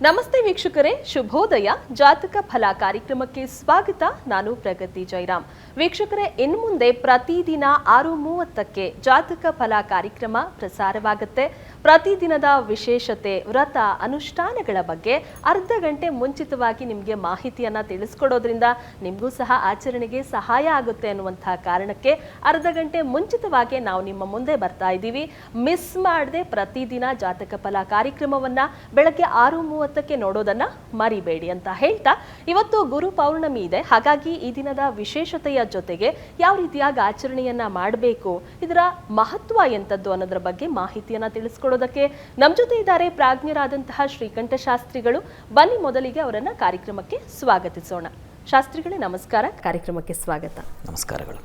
ನಮಸ್ತೆ ವೀಕ್ಷಕರೇ, ಶುಭೋದಯ. ಜಾತಕ ಫಲ ಕಾರ್ಯಕ್ರಮಕ್ಕೆ ಸ್ವಾಗತ. ನಾನು ಪ್ರಗತಿ ಜೈರಾಮ್. ವೀಕ್ಷಕರೇ, ಇನ್ನು ಮುಂದೆ ಪ್ರತಿದಿನ 6:30ಕ್ಕೆ ಜಾತಕ ಫಲ ಕಾರ್ಯಕ್ರಮ ಪ್ರಸಾರವಾಗುತ್ತೆ. ಪ್ರತಿದಿನದ ವಿಶೇಷತೆ, ವ್ರತ, ಅನುಷ್ಠಾನಗಳ ಬಗ್ಗೆ ಅರ್ಧ ಗಂಟೆ ಮುಂಚಿತವಾಗಿ ನಿಮಗೆ ಮಾಹಿತಿಯನ್ನ ತಿಳಿಸ್ಕೊಡೋದ್ರಿಂದ ನಿಮಗೂ ಸಹ ಆಚರಣೆಗೆ ಸಹಾಯ ಆಗುತ್ತೆ ಅನ್ನುವಂತಹ ಕಾರಣಕ್ಕೆ ಅರ್ಧ ಗಂಟೆ ಮುಂಚಿತವಾಗಿ ನಾವು ನಿಮ್ಮ ಮುಂದೆ ಬರ್ತಾ ಇದ್ದೀವಿ. ಮಿಸ್ ಮಾಡದೆ ಪ್ರತಿದಿನ ಜಾತಕ ಫಲ ಕಾರ್ಯಕ್ರಮವನ್ನ ಬೆಳಗ್ಗೆ 6:30ಕ್ಕೆ ನೋಡೋದನ್ನ ಮರಿಬೇಡಿ ಅಂತ ಹೇಳ್ತಾ, ಇವತ್ತು ಗುರು ಪೌರ್ಣಮಿ ಇದೆ. ಹಾಗಾಗಿ ಈ ದಿನದ ವಿಶೇಷತೆಯ ಜೊತೆಗೆ ಯಾವ ರೀತಿಯಾಗಿ ಆಚರಣೆಯನ್ನ ಮಾಡಬೇಕು, ಇದರ ಮಹತ್ವ ಎಂತದ್ದು ಅನ್ನೋದ್ರ ಬಗ್ಗೆ ಮಾಹಿತಿಯನ್ನ ತಿಳಿಸ್ಕೊಡೋದಕ್ಕೆ ನಮ್ಮ ಜೊತೆ ಇದ್ದಾರೆ ಪ್ರಾಜ್ಞರಾದಂತಹ ಶ್ರೀಕಂಠ ಶಾಸ್ತ್ರಿಗಳು. ಬನ್ನಿ ಮೊದಲಿಗೆ ಅವರನ್ನ ಕಾರ್ಯಕ್ರಮಕ್ಕೆ ಸ್ವಾಗತಿಸೋಣ. ಶಾಸ್ತ್ರಿಗಳೇ ನಮಸ್ಕಾರ, ಕಾರ್ಯಕ್ರಮಕ್ಕೆ ಸ್ವಾಗತ. ನಮಸ್ಕಾರಗಳು.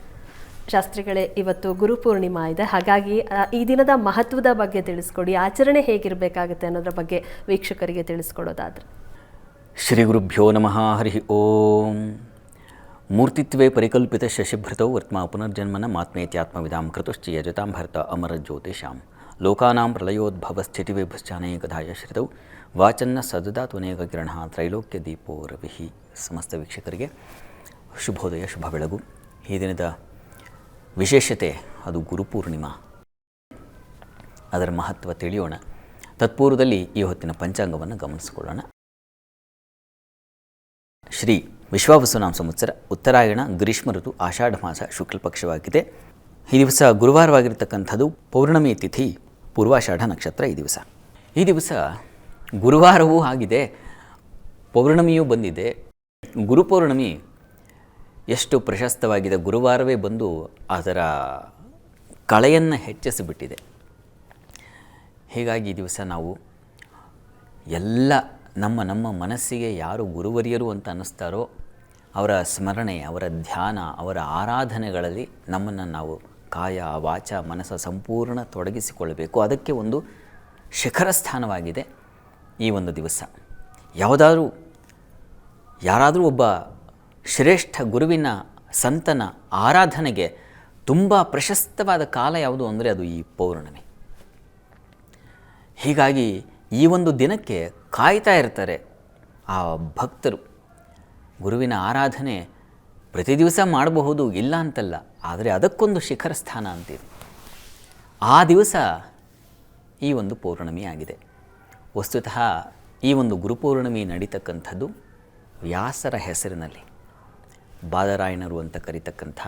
ಶಾಸ್ತ್ರಿಗಳೇ, ಇವತ್ತು ಗುರುಪೂರ್ಣಿಮಾ ಇದೆ. ಹಾಗಾಗಿ ಈ ದಿನದ ಮಹತ್ವದ ಬಗ್ಗೆ ತಿಳಿಸ್ಕೊಡಿ. ಆಚರಣೆ ಹೇಗಿರಬೇಕಾಗುತ್ತೆ ಅನ್ನೋದ್ರ ಬಗ್ಗೆ ವೀಕ್ಷಕರಿಗೆ ತಿಳಿಸ್ಕೊಡೋದಾದ್ರೆ. ಶ್ರೀ ಗುರುಭ್ಯೋ ನಮಃ. ಹರಿ ಓಂ. ಮೂರ್ತಿತ್ವೇ ಪರಿಕಲ್ಪಿತ ಶಶಿಭೃತೌ ವರ್ತ್ಮಾ ಪುನರ್ಜನ್ಮನ ಮಾತ್ಮೇತ್ಯಾತ್ಮವಿದಾಂ ಕೃತುಶ್ಚ ಯಜತಾಂ ಭರತ ಅಮರ ಜ್ಯೋತಿಷಾಂ ಲೋಕಾನಾಂ ಪ್ರಳಯೋದ್ಭವ ಸ್ಥಿತಿವಿಭಶ್ಚಾನೇಕಧಾಯ ಶ್ರಿತೌ ವಾಚನ್ನ ಸದದಾ ತ್ವನೇಕ ಕಿರಣ ತ್ರೈಲೋಕ್ಯ ದೀಪೋ ರವಿಹಿ. ಸಮಸ್ತ ವೀಕ್ಷಕರಿಗೆ ಶುಭೋದಯ, ಶುಭ ಬೆಳಗು. ಈ ದಿನದ ವಿಶೇಷತೆ ಅದು ಗುರುಪೂರ್ಣಿಮಾ. ಅದರ ಮಹತ್ವ ತಿಳಿಯೋಣ. ತತ್ಪೂರ್ವದಲ್ಲಿ ಈ ಹೊತ್ತಿನ ಪಂಚಾಂಗವನ್ನು ಗಮನಿಸಿಕೊಳ್ಳೋಣ. ಶ್ರೀ ವಿಶ್ವಾವಸುನಾಮ ಸಂವತ್ಸರ ಉತ್ತರಾಯಣ ಗ್ರೀಷ್ಮ ಋತು ಆಷಾಢ ಮಾಸ ಶುಕ್ಲ ಪಕ್ಷವಾಗಿದೆ. ಈ ದಿವಸ ಗುರುವಾರವಾಗಿರ್ತಕ್ಕಂಥದ್ದು. ಪೌರ್ಣಮಿ ತಿಥಿ ಪೂರ್ವಾಷಾಢ ನಕ್ಷತ್ರ. ಈ ದಿವಸ ಗುರುವಾರವೂ ಆಗಿದೆ, ಪೌರ್ಣಮಿಯೂ ಬಂದಿದೆ. ಗುರುಪೌರ್ಣಮಿ ಎಷ್ಟು ಪ್ರಶಸ್ತವಾಗಿದೆ. ಗುರುವಾರವೇ ಬಂದು ಅದರ ಕಳೆಯನ್ನು ಹೆಚ್ಚಿಸಿಬಿಟ್ಟಿದೆ. ಹೀಗಾಗಿ ಈ ದಿವಸ ನಾವು ಎಲ್ಲ ನಮ್ಮ ಮನಸ್ಸಿಗೆ ಯಾರು ಗುರುವರಿಯರು ಅಂತ ಅನ್ನಿಸ್ತಾರೋ ಅವರ ಸ್ಮರಣೆ, ಅವರ ಧ್ಯಾನ, ಅವರ ಆರಾಧನೆಗಳಲ್ಲಿ ನಮ್ಮನ್ನು ನಾವು ಕಾಯ ವಾಚ ಮನಸ್ಸ ಸಂಪೂರ್ಣ ತೊಡಗಿಸಿಕೊಳ್ಳಬೇಕು. ಅದಕ್ಕೆ ಒಂದು ಶಿಖರ ಸ್ಥಾನವಾಗಿದೆ ಈ ಒಂದು ದಿವಸ. ಯಾರಾದರೂ ಒಬ್ಬ ಶ್ರೇಷ್ಠ ಗುರುವಿನ ಸಂತನ ಆರಾಧನೆಗೆ ತುಂಬ ಪ್ರಶಸ್ತವಾದ ಕಾಲ ಯಾವುದು ಅಂದರೆ ಅದು ಈ ಪೌರ್ಣಮಿ. ಹೀಗಾಗಿ ಈ ಒಂದು ದಿನಕ್ಕೆ ಕಾಯ್ತಾ ಇರ್ತಾರೆ ಆ ಭಕ್ತರು. ಗುರುವಿನ ಆರಾಧನೆ ಪ್ರತಿ ದಿವಸ ಮಾಡಬಹುದು, ಇಲ್ಲ ಅಂತಲ್ಲ, ಆದರೆ ಅದಕ್ಕೊಂದು ಶಿಖರ ಸ್ಥಾನ ಅಂತಿದೆ. ಆ ದಿವಸ ಈ ಒಂದು ಪೌರ್ಣಮಿ ಆಗಿದೆ. ವಸ್ತುತಃ ಈ ಒಂದು ಗುರುಪೌರ್ಣಮಿ ನಡೀತಕ್ಕಂಥದ್ದು ವ್ಯಾಸರ ಹೆಸರಿನಲ್ಲಿ. ಬಾದರಾಯಣರು ಅಂತ ಕರೀತಕ್ಕಂಥ,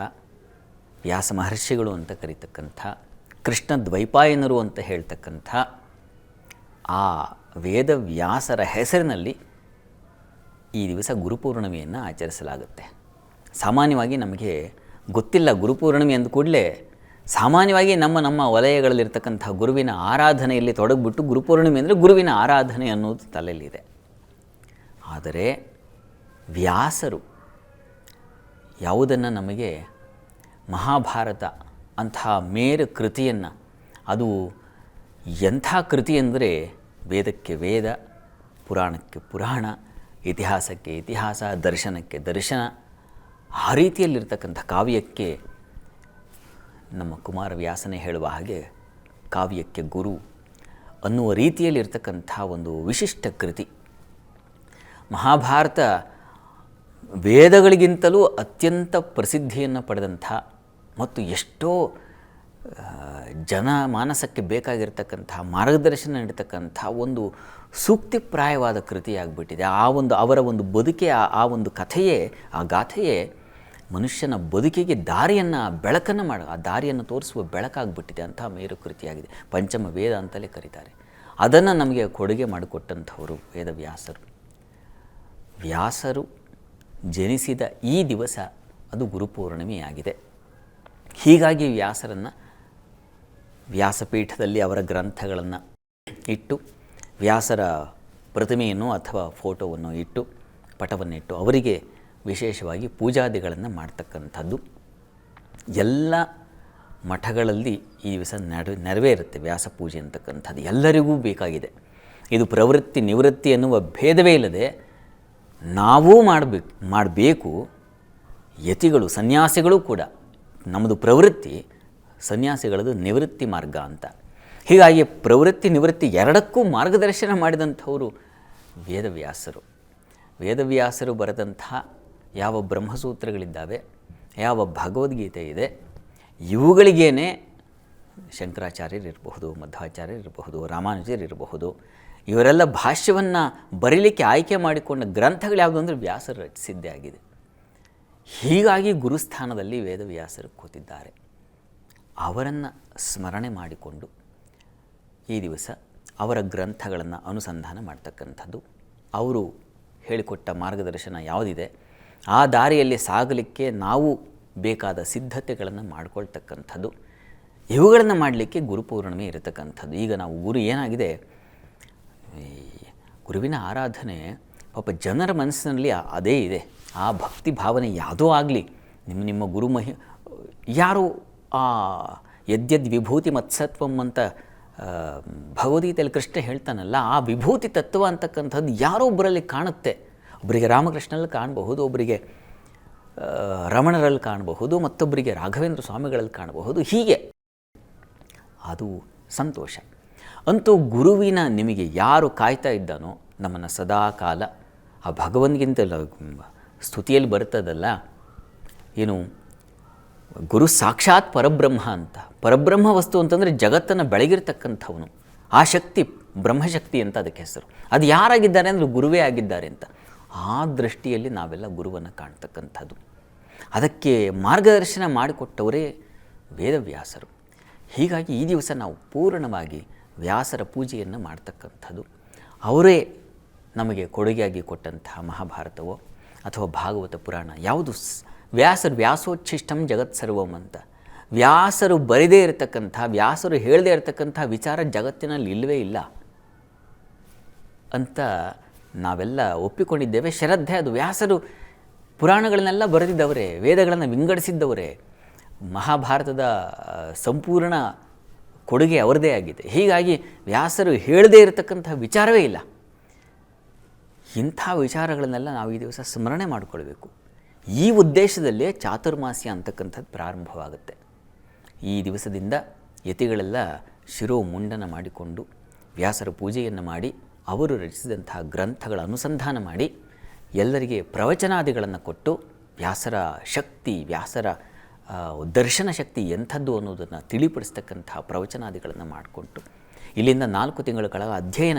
ವ್ಯಾಸ ಮಹರ್ಷಿಗಳು ಅಂತ ಕರೀತಕ್ಕಂಥ, ಕೃಷ್ಣ ದ್ವೈಪಾಯನರು ಅಂತ ಹೇಳ್ತಕ್ಕಂಥ ಆ ವೇದವ್ಯಾಸರ ಹೆಸರಿನಲ್ಲಿ ಈ ದಿವಸ ಗುರುಪೌರ್ಣಮಿಯನ್ನು ಆಚರಿಸಲಾಗುತ್ತೆ. ಸಾಮಾನ್ಯವಾಗಿ ನಮಗೆ ಗೊತ್ತಿಲ್ಲ ಗುರುಪೌರ್ಣಮಿ ಅಂದ ಕೂಡಲೇ ಸಾಮಾನ್ಯವಾಗಿ ನಮ್ಮ ವಲಯಗಳಲ್ಲಿರ್ತಕ್ಕಂಥ ಗುರುವಿನ ಆರಾಧನೆಯಲ್ಲಿ ತೊಡಗಿಬಿಟ್ಟು ಗುರುಪೌರ್ಣಮಿ ಅಂದರೆ ಗುರುವಿನ ಆರಾಧನೆ ಅನ್ನೋದು ತಲೆಯಲ್ಲಿದೆ. ಆದರೆ ವ್ಯಾಸರು ಯಾವುದನ್ನು ನಮಗೆ ಮಹಾಭಾರತ ಅಂತಹ ಮೇರು ಕೃತಿಯನ್ನು, ಅದು ಎಂಥ ಕೃತಿ ಅಂದರೆ ವೇದಕ್ಕೆ ವೇದ, ಪುರಾಣಕ್ಕೆ ಪುರಾಣ, ಇತಿಹಾಸಕ್ಕೆ ಇತಿಹಾಸ, ದರ್ಶನಕ್ಕೆ ದರ್ಶನ, ಆ ರೀತಿಯಲ್ಲಿರ್ತಕ್ಕಂಥ ಕಾವ್ಯಕ್ಕೆ ನಮ್ಮ ಕುಮಾರವ್ಯಾಸನೇ ಹೇಳುವ ಹಾಗೆ ಕಾವ್ಯಕ್ಕೆ ಗುರು ಅನ್ನುವ ರೀತಿಯಲ್ಲಿರ್ತಕ್ಕಂಥ ಒಂದು ವಿಶಿಷ್ಟ ಕೃತಿ. ಮಹಾಭಾರತ ವೇದಗಳಿಗಿಂತಲೂ ಅತ್ಯಂತ ಪ್ರಸಿದ್ಧಿಯನ್ನು ಪಡೆದಂಥ ಮತ್ತು ಎಷ್ಟೋ ಜನಮಾನಸಕ್ಕೆ ಬೇಕಾಗಿರ್ತಕ್ಕಂಥ ಮಾರ್ಗದರ್ಶನ ನೀಡತಕ್ಕಂಥ ಒಂದು ಸೂಕ್ತಿಪ್ರಾಯವಾದ ಕೃತಿಯಾಗಿಬಿಟ್ಟಿದೆ. ಅವರ ಒಂದು ಬದುಕೆ, ಆ ಒಂದು ಕಥೆಯೇ, ಆ ಗಾಥೆಯೇ ಮನುಷ್ಯನ ಬದುಕಿಗೆ ದಾರಿಯನ್ನು, ಬೆಳಕನ್ನು ಆ ದಾರಿಯನ್ನು ತೋರಿಸುವ ಬೆಳಕಾಗಿಬಿಟ್ಟಿದೆ. ಅಂಥ ಮೇರು ಕೃತಿಯಾಗಿದೆ. ಪಂಚಮ ವೇದ ಅಂತಲೇ ಕರೀತಾರೆ. ಅದನ್ನು ನಮಗೆ ಕೊಡುಗೆ ಮಾಡಿಕೊಟ್ಟಂಥವರು ವೇದವ್ಯಾಸರು. ವ್ಯಾಸರು ಜನಿಸಿದ ಈ ದಿವಸ ಅದು ಗುರುಪೌರ್ಣಮಿಯಾಗಿದೆ. ಹೀಗಾಗಿ ವ್ಯಾಸರನ್ನು ವ್ಯಾಸಪೀಠದಲ್ಲಿ ಅವರ ಗ್ರಂಥಗಳನ್ನು ಇಟ್ಟು, ವ್ಯಾಸರ ಪ್ರತಿಮೆಯನ್ನು ಅಥವಾ ಫೋಟೋವನ್ನು ಇಟ್ಟು, ಪಟವನ್ನಿಟ್ಟು ಅವರಿಗೆ ವಿಶೇಷವಾಗಿ ಪೂಜಾದಿಗಳನ್ನು ಮಾಡ್ತಕ್ಕಂಥದ್ದು ಎಲ್ಲ ಮಠಗಳಲ್ಲಿ ಈ ದಿವಸ ನೆರವೇರುತ್ತೆ. ವ್ಯಾಸ ಪೂಜೆ ಅಂತಕ್ಕಂಥದ್ದು ಎಲ್ಲರಿಗೂ ಬೇಕಾಗಿದೆ. ಇದು ಪ್ರವೃತ್ತಿ ನಿವೃತ್ತಿ ಎನ್ನುವ ಭೇದವೇ ಇಲ್ಲದೆ ನಾವೂ ಮಾಡಬೇಕು. ಯತಿಗಳು, ಸನ್ಯಾಸಿಗಳು ಕೂಡ, ನಮ್ಮದು ಪ್ರವೃತ್ತಿ, ಸನ್ಯಾಸಿಗಳದು ನಿವೃತ್ತಿ ಮಾರ್ಗ ಅಂತ. ಹೀಗಾಗಿ ಪ್ರವೃತ್ತಿ ನಿವೃತ್ತಿ ಎರಡಕ್ಕೂ ಮಾರ್ಗದರ್ಶನ ಮಾಡಿದಂಥವರು ವೇದವ್ಯಾಸರು. ವೇದವ್ಯಾಸರು ಬರೆದಂತಹ ಯಾವ ಬ್ರಹ್ಮಸೂತ್ರಗಳಿದ್ದಾವೆ, ಯಾವ ಭಗವದ್ಗೀತೆ ಇದೆ, ಇವುಗಳಿಗೇನೆ ಶಂಕರಾಚಾರ್ಯರಿರಬಹುದು, ಮಧ್ವಾಚಾರ್ಯರಿರಬಹುದು, ರಾಮಾನುಜರಿರಬಹುದು, ಇವರೆಲ್ಲ ಭಾಷ್ಯವನ್ನು ಬರೀಲಿಕ್ಕೆ ಆಯ್ಕೆ ಮಾಡಿಕೊಂಡ ಗ್ರಂಥಗಳು ಯಾವುದು ಅಂದರೆ ವ್ಯಾಸರು ರಚಿಸಿದ್ದೇ ಆಗಿದೆ. ಹೀಗಾಗಿ ಗುರುಸ್ಥಾನದಲ್ಲಿ ವೇದವ್ಯಾಸರು ಕೂತಿದ್ದಾರೆ. ಅವರನ್ನು ಸ್ಮರಣೆ ಮಾಡಿಕೊಂಡು ಈ ದಿವಸ ಅವರ ಗ್ರಂಥಗಳನ್ನು ಅನುಸಂಧಾನ ಮಾಡ್ತಕ್ಕಂಥದ್ದು, ಅವರು ಹೇಳಿಕೊಟ್ಟ ಮಾರ್ಗದರ್ಶನ ಯಾವುದಿದೆ ಆ ದಾರಿಯಲ್ಲಿ ಸಾಗಲಿಕ್ಕೆ ನಾವು ಬೇಕಾದ ಸಿದ್ಧತೆಗಳನ್ನು ಮಾಡಿಕೊಳ್ತಕ್ಕಂಥದ್ದು, ಇವುಗಳನ್ನು ಮಾಡಲಿಕ್ಕೆ ಗುರುಪೂರ್ಣಿಮೆ ಇರತಕ್ಕಂಥದ್ದು. ಈಗ ನಾವು ಗುರು ಏನಾಗಿದೆ, ಈ ಗುರುವಿನ ಆರಾಧನೆ ಪಾಪ ಜನರ ಮನಸ್ಸಿನಲ್ಲಿ ಅದೇ ಇದೆ. ಆ ಭಕ್ತಿ ಭಾವನೆ ಯಾವುದೋ ಆಗಲಿ, ನಿಮ್ಮ ಗುರು ಯಾರು ಆ ಯದ್ಯದ್ ವಿಭೂತಿ ಮತ್ಸತ್ವಂ ಅಂತ ಭಗವದ್ಗೀತೆಯಲ್ಲಿ ಕೃಷ್ಣ ಹೇಳ್ತಾನಲ್ಲ, ಆ ವಿಭೂತಿ ತತ್ವ ಅಂತಕ್ಕಂಥದ್ದು ಯಾರೋ ಒಬ್ಬರಲ್ಲಿ ಕಾಣುತ್ತೆ. ಒಬ್ಬರಿಗೆ ರಾಮಕೃಷ್ಣರಲ್ಲಿ ಕಾಣಬಹುದು, ಒಬ್ಬರಿಗೆ ರಮಣರಲ್ಲಿ ಕಾಣಬಹುದು, ಮತ್ತೊಬ್ಬರಿಗೆ ರಾಘವೇಂದ್ರ ಸ್ವಾಮಿಗಳಲ್ಲಿ ಕಾಣಬಹುದು. ಹೀಗೆ ಅದು ಸಂತೋಷ. ಅಂತೂ ಗುರುವಿನ ನಿಮಗೆ ಯಾರು ಕಾಯ್ತಾ ಇದ್ದಾನೋ, ನಮ್ಮನ್ನು ಸದಾ ಕಾಲ ಆ ಭಗವಂತಗಿಂತಲ್ಲ ಸ್ತುತಿಯಲ್ಲಿ ಬರ್ತದಲ್ಲ, ಏನು ಗುರು ಸಾಕ್ಷಾತ್ ಪರಬ್ರಹ್ಮ ಅಂತ. ಪರಬ್ರಹ್ಮ ವಸ್ತು ಅಂತಂದರೆ ಜಗತ್ತನ್ನು ಬೆಳಗಿರ್ತಕ್ಕಂಥವನು. ಆ ಶಕ್ತಿ ಬ್ರಹ್ಮಶಕ್ತಿ ಅಂತ ಅದಕ್ಕೆ ಹೆಸರು. ಅದು ಯಾರಾಗಿದ್ದಾರೆ ಅಂದರೆ ಗುರುವೇ ಆಗಿದ್ದಾರೆ ಅಂತ. ಆ ದೃಷ್ಟಿಯಲ್ಲಿ ನಾವೆಲ್ಲ ಗುರುವನ್ನು ಕಾಣ್ತಕ್ಕಂಥದ್ದು. ಅದಕ್ಕೆ ಮಾರ್ಗದರ್ಶನ ಮಾಡಿಕೊಟ್ಟವರೇ ವೇದವ್ಯಾಸರು. ಹೀಗಾಗಿ ಈ ದಿವಸ ನಾವು ಪೂರ್ಣವಾಗಿ ವ್ಯಾಸರ ಪೂಜೆಯನ್ನು ಮಾಡ್ತಕ್ಕಂಥದ್ದು. ಅವರೇ ನಮಗೆ ಕೊಡುಗೆಯಾಗಿ ಕೊಟ್ಟಂತಹ ಮಹಾಭಾರತವೋ ಅಥವಾ ಭಾಗವತ ಪುರಾಣ ಯಾವುದು, ವ್ಯಾಸೋಚ್ಛಿಷ್ಟಂ ಜಗತ್ ಸರ್ವಂ ಅಂತ. ವ್ಯಾಸರು ಬರೆದೇ ಇರತಕ್ಕಂಥ, ವ್ಯಾಸರು ಹೇಳದೇ ಇರತಕ್ಕಂಥ ವಿಚಾರ ಜಗತ್ತಿನಲ್ಲಿ ಇಲ್ಲವೇ ಇಲ್ಲ ಅಂತ ನಾವೆಲ್ಲ ಒಪ್ಪಿಕೊಂಡಿದ್ದೇವೆ. ಶ್ರದ್ಧೆ ಅದು. ವ್ಯಾಸರು ಪುರಾಣಗಳನ್ನೆಲ್ಲ ಬರೆದಿದ್ದವರೇ, ವೇದಗಳನ್ನು ವಿಂಗಡಿಸಿದ್ದವರೇ, ಮಹಾಭಾರತದ ಸಂಪೂರ್ಣ ಕೊಡುಗೆ ಅವರದೇ ಆಗಿದೆ. ಹೀಗಾಗಿ ವ್ಯಾಸರು ಹೇಳದೇ ಇರತಕ್ಕಂಥ ವಿಚಾರವೇ ಇಲ್ಲ. ಇಂಥ ವಿಚಾರಗಳನ್ನೆಲ್ಲ ನಾವು ಈ ದಿವಸ ಸ್ಮರಣೆ ಮಾಡಿಕೊಳ್ಬೇಕು. ಈ ಉದ್ದೇಶದಲ್ಲೇ ಚಾತುರ್ಮಾಸ್ಯ ಅಂತಕ್ಕಂಥದ್ದು ಪ್ರಾರಂಭವಾಗುತ್ತೆ. ಈ ದಿವಸದಿಂದ ಯತಿಗಳೆಲ್ಲ ಶಿರೋಮುಂಡನ ಮಾಡಿಕೊಂಡು ವ್ಯಾಸರ ಪೂಜೆಯನ್ನು ಮಾಡಿ, ಅವರು ರಚಿಸಿದಂತಹ ಗ್ರಂಥಗಳ ಅನುಸಂಧಾನ ಮಾಡಿ, ಎಲ್ಲರಿಗೆ ಪ್ರವಚನಾದಿಗಳನ್ನು ಕೊಟ್ಟು ವ್ಯಾಸರ ಶಕ್ತಿ, ವ್ಯಾಸರ ದರ್ಶನ ಶಕ್ತಿ ಎಂಥದ್ದು ಅನ್ನೋದನ್ನು ತಿಳಿಪಡಿಸ್ತಕ್ಕಂತಹ ಪ್ರವಚನಾದಿಗಳನ್ನು ಮಾಡಿಕೊಂಡು ಇಲ್ಲಿಂದ 4 ತಿಂಗಳ ಕಾಲ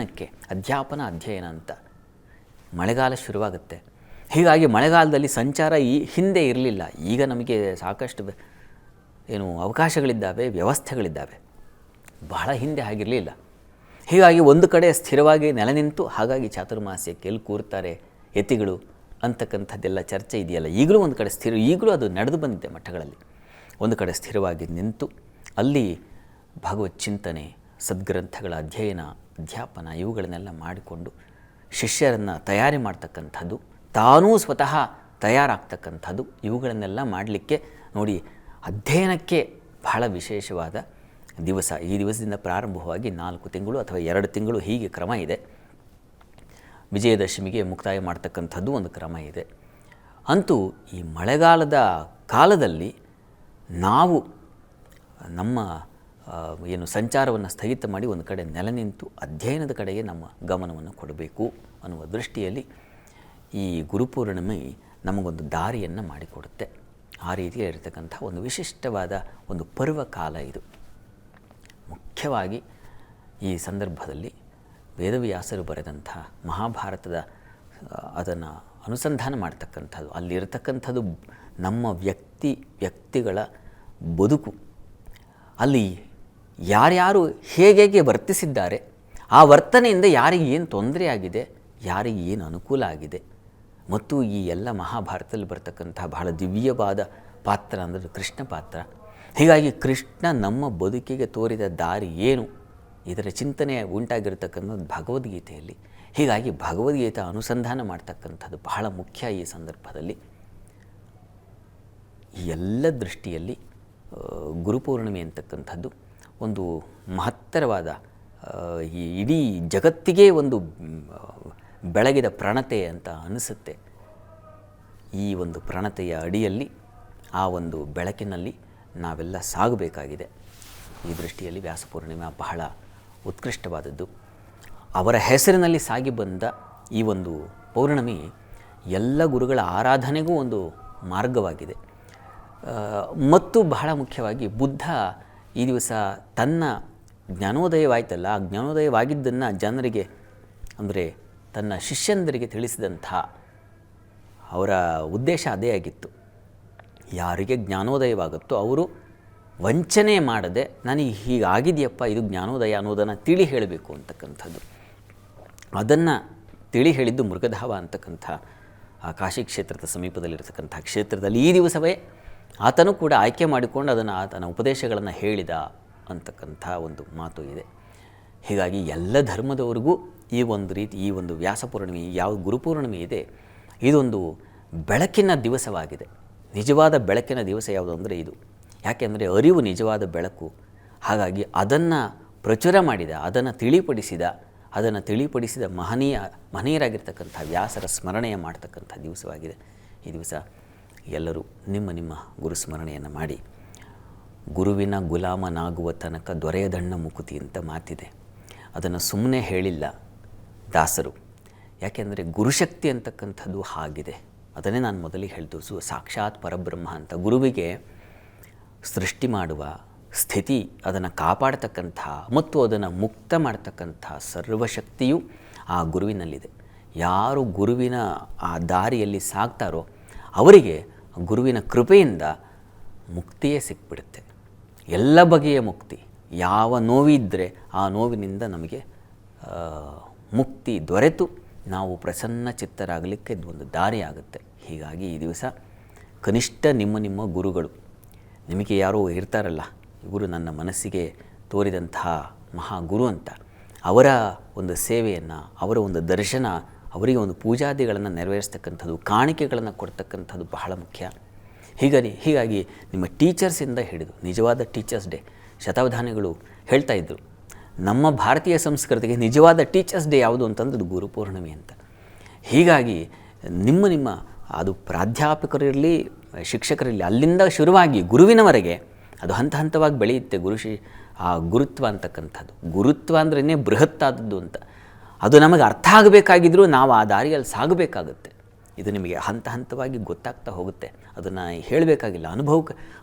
ಅಧ್ಯಾಪನ ಅಂತ ಮಳೆಗಾಲ ಶುರುವಾಗುತ್ತೆ. ಹೀಗಾಗಿ ಮಳೆಗಾಲದಲ್ಲಿ ಸಂಚಾರ ಹಿಂದೆ ಇರಲಿಲ್ಲ. ಈಗ ನಮಗೆ ಸಾಕಷ್ಟು ಅವಕಾಶಗಳಿದ್ದಾವೆ, ವ್ಯವಸ್ಥೆಗಳಿದ್ದಾವೆ. ಬಹಳ ಹಿಂದೆ ಆಗಿರಲಿಲ್ಲ. ಹೀಗಾಗಿ ಒಂದು ಕಡೆ ಸ್ಥಿರವಾಗಿ ನೆಲೆ ನಿಂತು, ಹಾಗಾಗಿ ಚಾತುರ್ಮಾಸ್ಯಕ್ಕೆ ಎಲ್ಲಿ ಕೂರ್ತಾರೆ ಯತಿಗಳು ಅಂತಕ್ಕಂಥದ್ದೆಲ್ಲ ಚರ್ಚೆ ಇದೆಯಲ್ಲ, ಈಗಲೂ ಒಂದು ಕಡೆ ಈಗಲೂ ಅದು ನಡೆದು ಬಂದಿದೆ ಮಠಗಳಲ್ಲಿ. ಒಂದು ಕಡೆ ಸ್ಥಿರವಾಗಿ ನಿಂತು ಅಲ್ಲಿ ಭಗವತ್ ಚಿಂತನೆ, ಸದ್ಗ್ರಂಥಗಳ ಅಧ್ಯಯನ, ಅಧ್ಯಾಪನ ಇವುಗಳನ್ನೆಲ್ಲ ಮಾಡಿಕೊಂಡು ಶಿಷ್ಯರನ್ನು ತಯಾರಿ ಮಾಡ್ತಕ್ಕಂಥದ್ದು, ತಾನೂ ಸ್ವತಃ ತಯಾರಾಗ್ತಕ್ಕಂಥದ್ದು, ಇವುಗಳನ್ನೆಲ್ಲ ಮಾಡಲಿಕ್ಕೆ ನೋಡಿ ಅಧ್ಯಯನಕ್ಕೆ ಬಹಳ ವಿಶೇಷವಾದ ದಿವಸ. ಈ ದಿವಸದಿಂದ ಪ್ರಾರಂಭವಾಗಿ 4 ತಿಂಗಳು ಅಥವಾ 2 ತಿಂಗಳು ಹೀಗೆ ಕ್ರಮ ಇದೆ. ವಿಜಯದಶಮಿಗೆ ಮುಕ್ತಾಯ ಮಾಡ್ತಕ್ಕಂಥದ್ದು ಒಂದು ಕ್ರಮ ಇದೆ. ಅಂತೂ ಈ ಮಳೆಗಾಲದ ಕಾಲದಲ್ಲಿ ನಾವು ನಮ್ಮ ಸಂಚಾರವನ್ನು ಸ್ಥಗಿತ ಮಾಡಿ ಒಂದು ಕಡೆ ನೆಲೆ ನಿಂತು ಅಧ್ಯಯನದ ಕಡೆಗೆ ನಮ್ಮ ಗಮನವನ್ನು ಕೊಡಬೇಕು ಅನ್ನುವ ದೃಷ್ಟಿಯಲ್ಲಿ ಈ ಗುರುಪೂರ್ಣಿಮೆ ನಮಗೊಂದು ದಾರಿಯನ್ನು ಮಾಡಿಕೊಡುತ್ತೆ. ಆ ರೀತಿಯಲ್ಲಿರ್ತಕ್ಕಂಥ ಒಂದು ವಿಶಿಷ್ಟವಾದ ಒಂದು ಪರ್ವಕಾಲ ಇದು. ಮುಖ್ಯವಾಗಿ ಈ ಸಂದರ್ಭದಲ್ಲಿ ವೇದವ್ಯಾಸರು ಬರೆದಂಥ ಮಹಾಭಾರತದ ಅದನ್ನು ಅನುಸಂಧಾನ ಮಾಡ್ತಕ್ಕಂಥದ್ದು, ಅಲ್ಲಿರತಕ್ಕಂಥದ್ದು ನಮ್ಮ ವ್ಯಕ್ತಿಗಳ ಬದುಕು, ಅಲ್ಲಿ ಯಾರ್ಯಾರು ಹೇಗೆ ವರ್ತಿಸಿದ್ದಾರೆ, ಆ ವರ್ತನೆಯಿಂದ ಯಾರಿಗೆ ಏನು ತೊಂದರೆ ಆಗಿದೆ, ಯಾರಿಗೆ ಏನು ಅನುಕೂಲ ಆಗಿದೆ, ಮತ್ತು ಈ ಎಲ್ಲ ಮಹಾಭಾರತದಲ್ಲಿ ಬರ್ತಕ್ಕಂಥ ಬಹಳ ದಿವ್ಯವಾದ ಪಾತ್ರ ಅಂದರೆ ಕೃಷ್ಣ ಪಾತ್ರ. ಹೀಗಾಗಿ ಕೃಷ್ಣ ನಮ್ಮ ಬದುಕಿಗೆ ತೋರಿದ ದಾರಿ ಏನು, ಇದರ ಚಿಂತನೆ ಉಂಟಾಗಿರ್ತಕ್ಕಂಥದ್ದು ಭಗವದ್ಗೀತೆಯಲ್ಲಿ. ಹೀಗಾಗಿ ಭಗವದ್ಗೀತೆ ಅನುಸಂಧಾನ ಮಾಡ್ತಕ್ಕಂಥದ್ದು ಬಹಳ ಮುಖ್ಯ. ಈ ಸಂದರ್ಭದಲ್ಲಿ ಈ ಎಲ್ಲ ದೃಷ್ಟಿಯಲ್ಲಿ ಗುರುಪೂರ್ಣಿಮೆ ಅಂತಕ್ಕಂಥದ್ದು ಒಂದು ಮಹತ್ತರವಾದ, ಈ ಇಡೀ ಜಗತ್ತಿಗೆ ಒಂದು ಬೆಳಗಿದ ಪ್ರಣತೆ ಅಂತ ಅನಿಸುತ್ತೆ. ಈ ಒಂದು ಪ್ರಣತೆಯ ಅಡಿಯಲ್ಲಿ, ಆ ಒಂದು ಬೆಳಕಿನಲ್ಲಿ ನಾವೆಲ್ಲ ಸಾಗಬೇಕಾಗಿದೆ. ಈ ದೃಷ್ಟಿಯಲ್ಲಿ ವ್ಯಾಸಪೂರ್ಣಿಮೆ ಬಹಳ ಉತ್ಕೃಷ್ಟವಾದದ್ದು. ಅವರ ಹೆಸರಿನಲ್ಲಿ ಸಾಗಿ ಬಂದ ಈ ಒಂದು ಪೌರ್ಣಮಿ ಎಲ್ಲ ಗುರುಗಳ ಆರಾಧನೆಗೂ ಒಂದು ಮಾರ್ಗವಾಗಿದೆ. ಮತ್ತು ಬಹಳ ಮುಖ್ಯವಾಗಿ ಬುದ್ಧ ಈ ದಿವಸ ತನ್ನ ಜ್ಞಾನೋದಯವಾಯ್ತಲ್ಲ, ಆ ಜ್ಞಾನೋದಯವಾಗಿದ್ದನ್ನು ಜನರಿಗೆ ಅಂದರೆ ತನ್ನ ಶಿಷ್ಯಂದರಿಗೆ ತಿಳಿಸಿದಂಥ ಅವರ ಉದ್ದೇಶ ಅದೇ ಆಗಿತ್ತು. ಯಾರಿಗೆ ಜ್ಞಾನೋದಯವಾಗುತ್ತೋ ಅವರು ವಂಚನೆ ಮಾಡದೆ ನನಗೆ ಹೀಗಾಗಿದೆಯಪ್ಪ, ಇದು ಜ್ಞಾನೋದಯ ಅನ್ನೋದನ್ನು ತಿಳಿ ಹೇಳಬೇಕು ಅಂತಕ್ಕಂಥದ್ದು. ಅದನ್ನು ತಿಳಿ ಹೇಳಿದ್ದು ಮೃಗಧಾವ ಅಂತಕ್ಕಂಥ ಆ ಕಾಶಿ ಕ್ಷೇತ್ರದ ಸಮೀಪದಲ್ಲಿರ್ತಕ್ಕಂಥ ಕ್ಷೇತ್ರದಲ್ಲಿ ಈ ದಿವಸವೇ ಆತನು ಕೂಡ ಆಯ್ಕೆ ಮಾಡಿಕೊಂಡು ಅದನ್ನು ಆತನ ಉಪದೇಶಗಳನ್ನು ಹೇಳಿದ ಅಂತಕ್ಕಂಥ ಒಂದು ಮಾತು ಇದೆ. ಹೀಗಾಗಿ ಎಲ್ಲ ಧರ್ಮದವರಿಗೂ ಈ ಒಂದು ರೀತಿ ಈ ಒಂದು ವ್ಯಾಸ ಪೂರ್ಣಿಮೆ, ಯಾವ ಗುರುಪೂರ್ಣಿಮೆ ಇದೆ, ಇದೊಂದು ಬೆಳಕಿನ ದಿವಸವಾಗಿದೆ. ನಿಜವಾದ ಬೆಳಕಿನ ದಿವಸ ಯಾವುದು ಅಂದರೆ ಇದು. ಯಾಕೆಂದರೆ ಅರಿವು ನಿಜವಾದ ಬೆಳಕು. ಹಾಗಾಗಿ ಅದನ್ನು ಪ್ರಚುರ ಮಾಡಿದ, ಅದನ್ನು ತಿಳಿಪಡಿಸಿದ ಮಹನೀಯರಾಗಿರ್ತಕ್ಕಂಥ ವ್ಯಾಸರ ಸ್ಮರಣೆಯ ಮಾಡ್ತಕ್ಕಂಥ ದಿವಸವಾಗಿದೆ ಈ ದಿವಸ. ಎಲ್ಲರೂ ನಿಮ್ಮ ನಿಮ್ಮ ಗುರು ಸ್ಮರಣೆಯನ್ನು ಮಾಡಿ. ಗುರುವಿನ ಗುಲಾಮನಾಗುವ ತನಕ ದೊರೆಯದಣ್ಣ ಮುಕುತಿ ಅಂತ ಮಾತಿದೆ. ಅದನ್ನು ಸುಮ್ಮನೆ ಹೇಳಿಲ್ಲ ದಾಸರು. ಯಾಕೆಂದರೆ ಗುರುಶಕ್ತಿ ಅಂತಕ್ಕಂಥದ್ದು ಹಾಗಿದೆ. ಅದನ್ನೇ ನಾನು ಮೊದಲಿಗೆ ಹೇಳ್ತು, ಸಾಕ್ಷಾತ್ ಪರಬ್ರಹ್ಮ ಅಂತ. ಗುರುವಿಗೆ ಸೃಷ್ಟಿ ಮಾಡುವ ಸ್ಥಿತಿ, ಅದನ್ನು ಕಾಪಾಡ್ತಕ್ಕಂಥ ಮತ್ತು ಅದನ್ನು ಮುಕ್ತ ಮಾಡ್ತಕ್ಕಂಥ ಸರ್ವಶಕ್ತಿಯು ಆ ಗುರುವಿನಲ್ಲಿದೆ. ಯಾರು ಗುರುವಿನ ಆ ದಾರಿಯಲ್ಲಿ ಸಾಗ್ತಾರೋ ಅವರಿಗೆ ಗುರುವಿನ ಕೃಪೆಯಿಂದ ಮುಕ್ತಿಯೇ ಸಿಕ್ಬಿಡುತ್ತೆ. ಎಲ್ಲ ಬಗೆಯ ಮುಕ್ತಿ. ಯಾವ ನೋವಿದ್ದರೆ ಆ ನೋವಿನಿಂದ ನಮಗೆ ಮುಕ್ತಿ ದೊರೆತು ನಾವು ಪ್ರಸನ್ನ ಚಿತ್ತರಾಗಲಿಕ್ಕೆ ಒಂದು ದಾರಿ ಆಗುತ್ತೆ. ಹೀಗಾಗಿ ಈ ದಿವಸ ಕನಿಷ್ಠ ನಿಮ್ಮ ಗುರುಗಳು, ನಿಮಗೆ ಯಾರೋ ಇರ್ತಾರಲ್ಲ, ಗುರು ನನ್ನ ಮನಸ್ಸಿಗೆ ತೋರಿದಂತಹ ಮಹಾಗುರು ಅಂತ, ಅವರ ಒಂದು ಸೇವೆಯನ್ನು, ಅವರ ಒಂದು ದರ್ಶನ, ಅವರಿಗೆ ಒಂದು ಪೂಜಾದಿಗಳನ್ನು ನೆರವೇರಿಸ್ತಕ್ಕಂಥದ್ದು, ಕಾಣಿಕೆಗಳನ್ನು ಕೊಡ್ತಕ್ಕಂಥದ್ದು ಬಹಳ ಮುಖ್ಯ. ಹೀಗಾಗಿ ನಿಮ್ಮ ಟೀಚರ್ಸಿಂದ ಹಿಡಿದು ನಿಜವಾದ ಟೀಚರ್ಸ್ ಡೇ, ಶತಾವಧಾನಿಗಳು ಹೇಳ್ತಾ ಇದ್ದರು, ನಮ್ಮ ಭಾರತೀಯ ಸಂಸ್ಕೃತಿಗೆ ನಿಜವಾದ ಟೀಚರ್ಸ್ ಡೇ ಯಾವುದು ಅಂತಂದ್ರೆ ಅದು ಗುರುಪೂರ್ಣಿಮೆ ಅಂತ. ಹೀಗಾಗಿ ನಿಮ್ಮ ಅದು ಪ್ರಾಧ್ಯಾಪಕರಿರಲಿ, ಶಿಕ್ಷಕರಿರಲಿ, ಅಲ್ಲಿಂದ ಶುರುವಾಗಿ ಗುರುವಿನವರೆಗೆ ಅದು ಹಂತ ಹಂತವಾಗಿ ಬೆಳೆಯುತ್ತೆ. ಆ ಗುರುತ್ವ ಅಂತಕ್ಕಂಥದ್ದು. ಗುರುತ್ವ ಅಂದ್ರೇ ಬೃಹತ್ತಾದದ್ದು ಅಂತ. ಅದು ನಮಗೆ ಅರ್ಥ ಆಗಬೇಕಾಗಿದ್ದರೂ ನಾವು ಆ ದಾರಿಯಲ್ಲಿ ಸಾಗಬೇಕಾಗುತ್ತೆ. ಇದು ನಿಮಗೆ ಹಂತ ಹಂತವಾಗಿ ಗೊತ್ತಾಗ್ತಾ ಹೋಗುತ್ತೆ. ಅದನ್ನು ಹೇಳಬೇಕಾಗಿಲ್ಲ.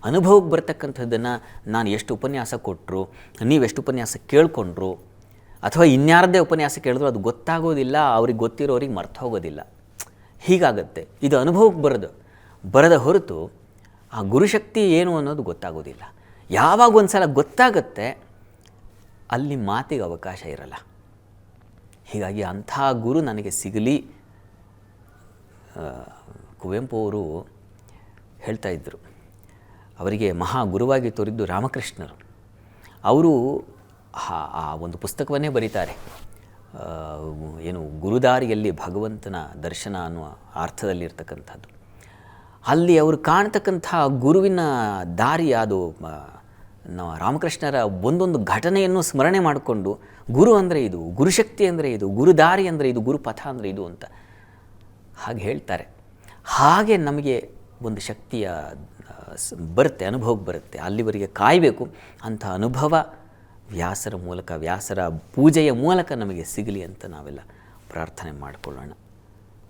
ಅನುಭವಕ್ಕೆ ಬರ್ತಕ್ಕಂಥದ್ದನ್ನು ನಾನು ಎಷ್ಟು ಉಪನ್ಯಾಸ ಕೊಟ್ಟರು, ನೀವೆಷ್ಟು ಉಪನ್ಯಾಸ ಕೇಳಿಕೊಂಡ್ರು, ಅಥವಾ ಇನ್ಯಾರದೇ ಉಪನ್ಯಾಸ ಕೇಳಿದ್ರು ಅದು ಗೊತ್ತಾಗೋದಿಲ್ಲ, ಅವ್ರಿಗೆ ಗೊತ್ತಿರೋರಿಗೆ ಮರ್ತು ಹೋಗೋದಿಲ್ಲ. ಹೀಗಾಗತ್ತೆ. ಇದು ಅನುಭವಕ್ಕೆ ಬರದ ಹೊರತು ಆ ಗುರುಶಕ್ತಿ ಏನು ಅನ್ನೋದು ಗೊತ್ತಾಗೋದಿಲ್ಲ. ಯಾವಾಗ ಒಂದು ಸಲ ಗೊತ್ತಾಗತ್ತೆ ಅಲ್ಲಿ ಮಾತಿಗೆ ಅವಕಾಶ ಇರಲ್ಲ. ಹೀಗಾಗಿ ಅಂಥ ಗುರು ನನಗೆ ಸಿಗಲಿ. ಕುವೆಂಪು ಅವರು ಹೇಳ್ತಾ ಇದ್ದರು, ಅವರಿಗೆ ಮಹಾಗುರುವಾಗಿ ತೋರಿದ್ದು ರಾಮಕೃಷ್ಣರು. ಅವರು ಆ ಒಂದು ಪುಸ್ತಕವನ್ನೇ ಬರೀತಾರೆ, ಏನು ಗುರುದಾರಿಯಲ್ಲಿ ಭಗವಂತನ ದರ್ಶನ ಅನ್ನುವ ಅರ್ಥದಲ್ಲಿರ್ತಕ್ಕಂಥದ್ದು. ಅಲ್ಲಿ ಅವರು ಕಾಣ್ತಕ್ಕಂಥ ಗುರುವಿನ ದಾರಿ, ಅದು ರಾಮಕೃಷ್ಣರ ಒಂದೊಂದು ಘಟನೆಯನ್ನು ಸ್ಮರಣೆ ಮಾಡಿಕೊಂಡು ಗುರು ಅಂದರೆ ಇದು, ಗುರುಶಕ್ತಿ ಅಂದರೆ ಇದು, ಗುರುದಾರಿ ಅಂದರೆ ಇದು, ಗುರುಪಥ ಅಂದರೆ ಇದು ಅಂತ ಹಾಗೆ ಹೇಳ್ತಾರೆ. ಹಾಗೆ ನಮಗೆ ಒಂದು ಶಕ್ತಿಯ ಬರುತ್ತೆ, ಅನುಭವಕ್ಕೆ ಬರುತ್ತೆ. ಅಲ್ಲಿವರೆಗೆ ಕಾಯಬೇಕು. ಅಂಥ ಅನುಭವ ವ್ಯಾಸರ ಮೂಲಕ, ವ್ಯಾಸರ ಪೂಜೆಯ ಮೂಲಕ ನಮಗೆ ಸಿಗಲಿ ಅಂತ ನಾವೆಲ್ಲ ಪ್ರಾರ್ಥನೆ ಮಾಡಿಕೊಳ್ಳೋಣ.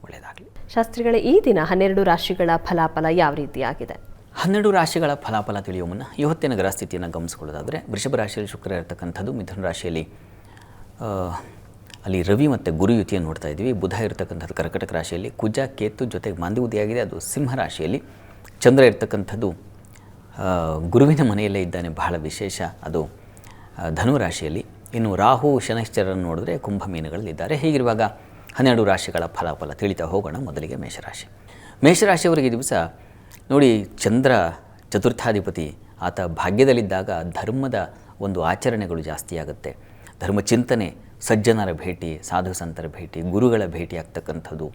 ಒಳ್ಳೆಯದಾಗಲಿ. ಶಾಸ್ತ್ರಿಗಳೇ, ಈ ದಿನ 12 ರಾಶಿಗಳ ಫಲಾಫಲ ಯಾವ ರೀತಿಯಾಗಿದೆ? 12 ರಾಶಿಗಳ ಫಲಾಫಲ ತಿಳಿಯುವ ಮುನ್ನ ಇವತ್ತಿನ ಗ್ರಹ ಸ್ಥಿತಿಯನ್ನು ಗಮನಿಸ್ಕೊಳ್ಳೋದಾದರೆ, ವೃಷಭ ರಾಶಿಯಲ್ಲಿ ಶುಕ್ರ ಇರತಕ್ಕಂಥದ್ದು, ಮಿಥುನ ರಾಶಿಯಲ್ಲಿ ಅಲ್ಲಿ ರವಿ ಮತ್ತು ಗುರು ಯುತಿಯನ್ನು ನೋಡ್ತಾ ಇದ್ವಿ. ಬುಧ ಇರತಕ್ಕಂಥದ್ದು ಕರ್ಕಟಕ ರಾಶಿಯಲ್ಲಿ, ಕುಜ ಕೇತು ಜೊತೆಗೆ ಮಾಂದಿವುದಿಯಾಗಿದೆ, ಅದು ಸಿಂಹ ರಾಶಿಯಲ್ಲಿ. ಚಂದ್ರ ಇರತಕ್ಕಂಥದ್ದು ಗುರುವಿನ ಮನೆಯಲ್ಲೇ ಇದ್ದಾನೆ, ಬಹಳ ವಿಶೇಷ, ಅದು ಧನು ರಾಶಿಯಲ್ಲಿ. ಇನ್ನು ರಾಹು ಶನೈಶ್ಚರನ್ನು ನೋಡಿದ್ರೆ ಕುಂಭ ಮೀನುಗಳಲ್ಲಿದ್ದಾರೆ. ಹೀಗಿರುವಾಗ 12 ರಾಶಿಗಳ ಫಲಾಫಲ ತಿಳಿತಾ ಹೋಗೋಣ. ಮೊದಲಿಗೆ ಮೇಷರಾಶಿಯವರಿಗೆ ದಿವಸ ನೋಡಿ, ಚಂದ್ರ ಚತುರ್ಥಾಧಿಪತಿ, ಆತ ಭಾಗ್ಯದಲ್ಲಿದ್ದಾಗ ಧರ್ಮದ ಒಂದು ಆಚರಣೆಗಳು ಜಾಸ್ತಿ ಆಗುತ್ತೆ. ಧರ್ಮಚಿಂತನೆ, ಸಜ್ಜನರ ಭೇಟಿ, ಸಾಧು ಸಂತರ ಭೇಟಿ, ಗುರುಗಳ ಭೇಟಿ ಆಗ್ತಕ್ಕಂಥದ್ದು,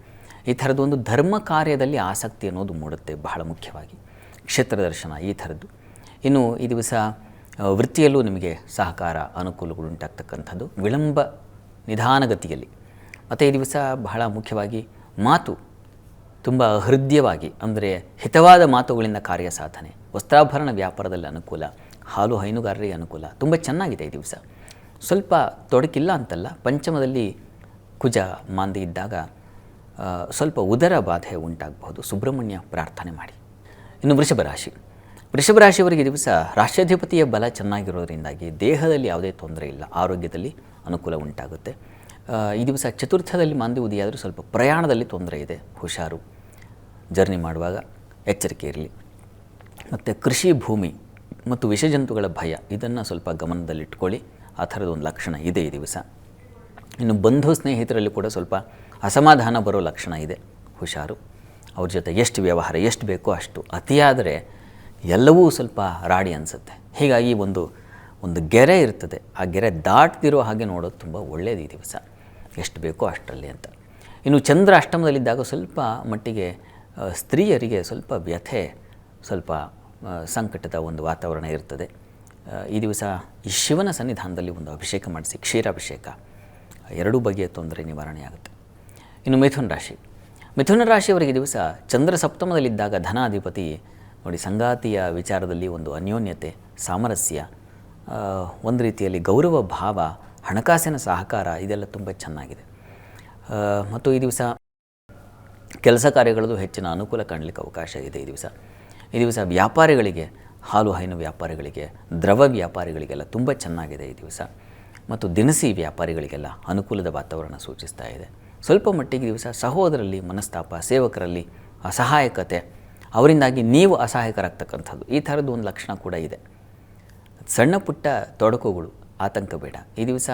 ಈ ಥರದ್ದೊಂದು ಧರ್ಮ ಕಾರ್ಯದಲ್ಲಿ ಆಸಕ್ತಿ ಅನ್ನೋದು ಮೂಡುತ್ತೆ ಬಹಳ ಮುಖ್ಯವಾಗಿ. ಕ್ಷೇತ್ರ ದರ್ಶನ ಈ ಥರದ್ದು. ಇನ್ನು ಈ ದಿವಸ ವೃತ್ತಿಯಲ್ಲೂ ನಿಮಗೆ ಸಹಕಾರ ಅನುಕೂಲಗಳು ಉಂಟಾಗ್ತಕ್ಕಂಥದ್ದು, ವಿಳಂಬ ನಿಧಾನಗತಿಯಲ್ಲಿ. ಮತ್ತು ಈ ದಿವಸ ಬಹಳ ಮುಖ್ಯವಾಗಿ ಮಾತು ತುಂಬ ಹೃದಯವಾಗಿ, ಅಂದರೆ ಹಿತವಾದ ಮಾತುಗಳಿಂದ ಕಾರ್ಯ ಸಾಧನೆ. ವಸ್ತ್ರಾಭರಣ ವ್ಯಾಪಾರದಲ್ಲಿ ಅನುಕೂಲ, ಹಾಲು ಹೈನುಗಾರರಿಗೆ ಅನುಕೂಲ, ತುಂಬ ಚೆನ್ನಾಗಿದೆ ಈ ದಿವಸ. ಸ್ವಲ್ಪ ತೊಡಕಿಲ್ಲ ಅಂತಲ್ಲ, ಪಂಚಮದಲ್ಲಿ ಕುಜ ಮಾಂದಿ ಇದ್ದಾಗ ಸ್ವಲ್ಪ ಉದರ ಬಾಧೆ ಉಂಟಾಗಬಹುದು. ಸುಬ್ರಹ್ಮಣ್ಯ ಪ್ರಾರ್ಥನೆ ಮಾಡಿ. ಇನ್ನು ವೃಷಭ ರಾಶಿ. ವೃಷಭ ರಾಶಿಯವರಿಗೆ ಈ ದಿವಸ ರಾಷ್ಟ್ರಾಧಿಪತಿಯ ಬಲ ಚೆನ್ನಾಗಿರೋದ್ರಿಂದಾಗಿ ದೇಹದಲ್ಲಿ ಯಾವುದೇ ತೊಂದರೆ ಇಲ್ಲ, ಆರೋಗ್ಯದಲ್ಲಿ ಅನುಕೂಲ ಉಂಟಾಗುತ್ತೆ. ಈ ದಿವಸ ಚತುರ್ಥದಲ್ಲಿ ಮಾಂದಿ ಉದಿಯಾದರೂ ಸ್ವಲ್ಪ ಪ್ರಯಾಣದಲ್ಲಿ ತೊಂದರೆ ಇದೆ, ಹುಷಾರು. ಜರ್ನಿ ಮಾಡುವಾಗ ಎಚ್ಚರಿಕೆ ಇರಲಿ. ಮತ್ತು ಕೃಷಿ ಭೂಮಿ ಮತ್ತು ವಿಷಜಂತುಗಳ ಭಯ ಇದನ್ನು ಸ್ವಲ್ಪ ಗಮನದಲ್ಲಿಟ್ಕೊಳ್ಳಿ. ಆ ಥರದೊಂದು ಲಕ್ಷಣ ಇದೆ ಈ ದಿವಸ. ಇನ್ನು ಬಂಧು ಸ್ನೇಹಿತರಲ್ಲಿ ಕೂಡ ಸ್ವಲ್ಪ ಅಸಮಾಧಾನ ಬರೋ ಲಕ್ಷಣ ಇದೆ, ಹುಷಾರು. ಅವ್ರ ಜೊತೆ ಎಷ್ಟು ವ್ಯವಹಾರ ಎಷ್ಟು ಬೇಕೋ ಅಷ್ಟು, ಅತಿಯಾದರೆ ಎಲ್ಲವೂ ಸ್ವಲ್ಪ ರಾಡಿ ಅನಿಸುತ್ತೆ. ಹೀಗಾಗಿ ಒಂದು ಗೆರೆ ಇರ್ತದೆ, ಆ ಗೆರೆ ದಾಟ್ದಿರೋ ಹಾಗೆ ನೋಡೋದು ತುಂಬ ಒಳ್ಳೆಯದು ಈ ದಿವಸ, ಎಷ್ಟು ಬೇಕೋ ಅಷ್ಟರಲ್ಲಿ ಅಂತ. ಇನ್ನು ಚಂದ್ರ ಅಷ್ಟಮದಲ್ಲಿದ್ದಾಗ ಸ್ವಲ್ಪ ಮಟ್ಟಿಗೆ ಸ್ತ್ರೀಯರಿಗೆ ಸ್ವಲ್ಪ ವ್ಯಥೆ, ಸ್ವಲ್ಪ ಸಂಕಟದ ಒಂದು ವಾತಾವರಣ ಇರ್ತದೆ. ಈ ದಿವಸ ಈ ಶಿವನ ಸನ್ನಿಧಾನದಲ್ಲಿ ಒಂದು ಅಭಿಷೇಕ ಮಾಡಿಸಿ, ಕ್ಷೀರಾಭಿಷೇಕ, ಎರಡೂ ಬಗೆಯ ತೊಂದರೆ ನಿವಾರಣೆಯಾಗುತ್ತೆ. ಇನ್ನು ಮಿಥುನ ರಾಶಿ. ಮಿಥುನ ರಾಶಿಯವರಿಗೆ ದಿವಸ ಚಂದ್ರ ಸಪ್ತಮದಲ್ಲಿದ್ದಾಗ ಧನಾಧಿಪತಿ ನೋಡಿ, ಸಂಗಾತಿಯ ವಿಚಾರದಲ್ಲಿ ಒಂದು ಅನ್ಯೋನ್ಯತೆ, ಸಾಮರಸ್ಯ, ಒಂದು ರೀತಿಯಲ್ಲಿ ಗೌರವ ಭಾವ, ಹಣಕಾಸಿನ ಸಹಕಾರ ಇದೆಲ್ಲ ತುಂಬ ಚೆನ್ನಾಗಿದೆ. ಮತ್ತು ಈ ದಿವಸ ಕೆಲಸ ಕಾರ್ಯಗಳದ್ದು ಹೆಚ್ಚಿನ ಅನುಕೂಲ ಕಾಣಲಿಕ್ಕೆ ಅವಕಾಶ ಇದೆ. ಈ ದಿವಸ ವ್ಯಾಪಾರಿಗಳಿಗೆ, ಹಾಲು ಹೈನು ವ್ಯಾಪಾರಿಗಳಿಗೆ, ದ್ರವ ವ್ಯಾಪಾರಿಗಳಿಗೆಲ್ಲ ತುಂಬ ಚೆನ್ನಾಗಿದೆ ಈ ದಿವಸ. ಮತ್ತು ದಿನಸಿ ವ್ಯಾಪಾರಿಗಳಿಗೆಲ್ಲ ಅನುಕೂಲದ ವಾತಾವರಣ ಸೂಚಿಸ್ತಾ ಇದೆ. ಸ್ವಲ್ಪ ಮಟ್ಟಿಗೆ ದಿವಸ ಸಹೋದರಲ್ಲಿ ಮನಸ್ತಾಪ, ಸೇವಕರಲ್ಲಿ ಅಸಹಾಯಕತೆ, ಅವರಿಂದಾಗಿ ನೀವು ಅಸಹಾಯಕರಾಗ್ತಕ್ಕಂಥದ್ದು, ಈ ಥರದ್ದು ಒಂದು ಲಕ್ಷಣ ಕೂಡ ಇದೆ. ಸಣ್ಣ ಪುಟ್ಟ ತೊಡಕುಗಳು, ಆತಂಕ ಬೇಡ. ಈ ದಿವಸ